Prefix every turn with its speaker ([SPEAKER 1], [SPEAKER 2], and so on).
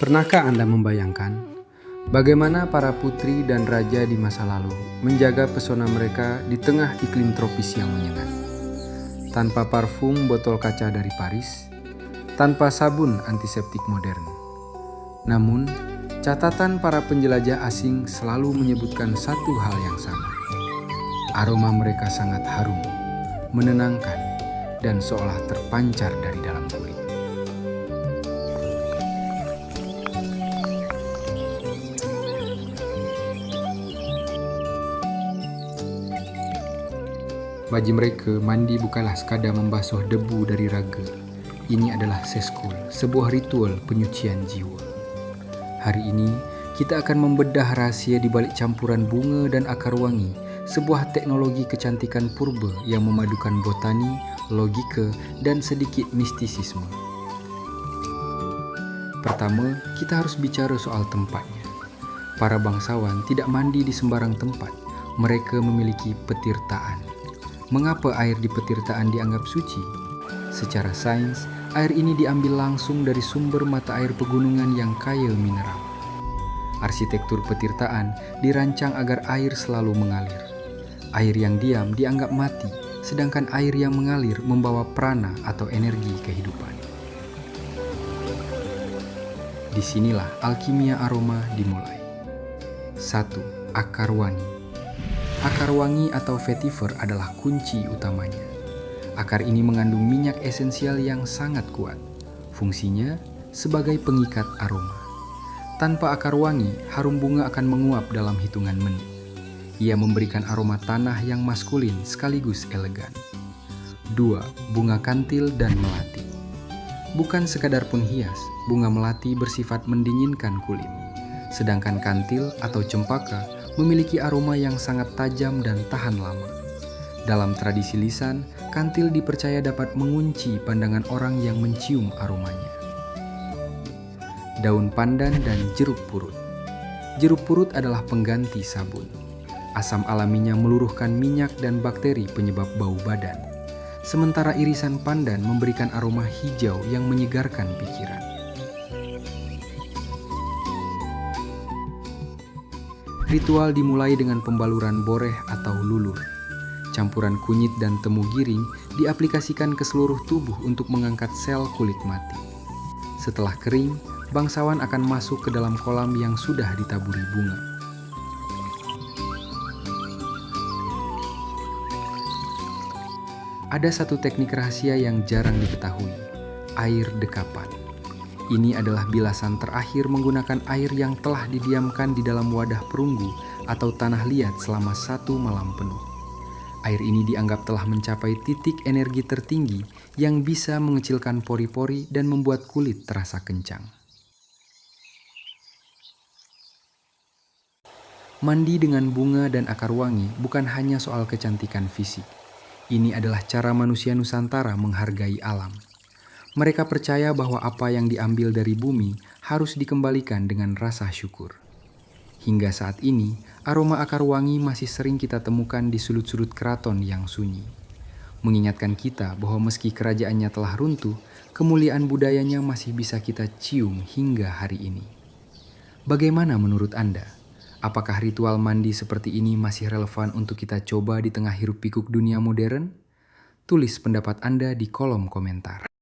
[SPEAKER 1] Pernahkah Anda membayangkan bagaimana para putri dan raja di masa lalu menjaga pesona mereka di tengah iklim tropis yang menyengat? Tanpa parfum botol kaca dari Paris, tanpa sabun antiseptik modern. Namun, catatan para penjelajah asing selalu menyebutkan satu hal yang sama. Aroma mereka sangat harum, menenangkan, dan seolah terpancar dari dalam kulit. Bagi mereka, mandi bukanlah sekadar membasuh debu dari raga. Ini adalah seskul, sebuah ritual penyucian jiwa. Hari ini, kita akan membedah rahasia di balik campuran bunga dan akar wangi, sebuah teknologi kecantikan purba yang memadukan botani, logika, dan sedikit mistisisme. Pertama, kita harus bicara soal tempatnya. Para bangsawan tidak mandi di sembarang tempat. Mereka memiliki petirtaan. Mengapa air di petirtaan dianggap suci? Secara sains, air ini diambil langsung dari sumber mata air pegunungan yang kaya mineral. Arsitektur petirtaan dirancang agar air selalu mengalir. Air yang diam dianggap mati, sedangkan air yang mengalir membawa prana atau energi kehidupan. Disinilah alkimia aroma dimulai. 1. Akar wangi. Akar wangi atau vetiver adalah kunci utamanya. Akar ini mengandung minyak esensial yang sangat kuat. Fungsinya sebagai pengikat aroma. Tanpa akar wangi, harum bunga akan menguap dalam hitungan menit. Ia memberikan aroma tanah yang maskulin sekaligus elegan. 2. Bunga kantil dan melati. Bukan sekadar penghias, bunga melati bersifat mendinginkan kulit. Sedangkan kantil atau cempaka memiliki aroma yang sangat tajam dan tahan lama. Dalam tradisi lisan, kantil dipercaya dapat mengunci pandangan orang yang mencium aromanya. Daun pandan dan jeruk purut. Jeruk purut adalah pengganti sabun. Asam alaminya meluruhkan minyak dan bakteri penyebab bau badan. Sementara irisan pandan memberikan aroma hijau yang menyegarkan pikiran. Ritual dimulai dengan pembaluran boreh atau lulur. Campuran kunyit dan temu giring diaplikasikan ke seluruh tubuh untuk mengangkat sel kulit mati. Setelah kering, bangsawan akan masuk ke dalam kolam yang sudah ditaburi bunga. Ada satu teknik rahasia yang jarang diketahui, air dekapan. Ini adalah bilasan terakhir menggunakan air yang telah didiamkan di dalam wadah perunggu atau tanah liat selama 1 malam penuh. Air ini dianggap telah mencapai titik energi tertinggi yang bisa mengecilkan pori-pori dan membuat kulit terasa kencang. Mandi dengan bunga dan akar wangi bukan hanya soal kecantikan fisik. Ini adalah cara manusia Nusantara menghargai alam. Mereka percaya bahwa apa yang diambil dari bumi harus dikembalikan dengan rasa syukur. Hingga saat ini, aroma akar wangi masih sering kita temukan di sudut-sudut keraton yang sunyi. Mengingatkan kita bahwa meski kerajaannya telah runtuh, kemuliaan budayanya masih bisa kita cium hingga hari ini. Bagaimana menurut Anda? Apakah ritual mandi seperti ini masih relevan untuk kita coba di tengah hiruk-pikuk dunia modern? Tulis pendapat Anda di kolom komentar.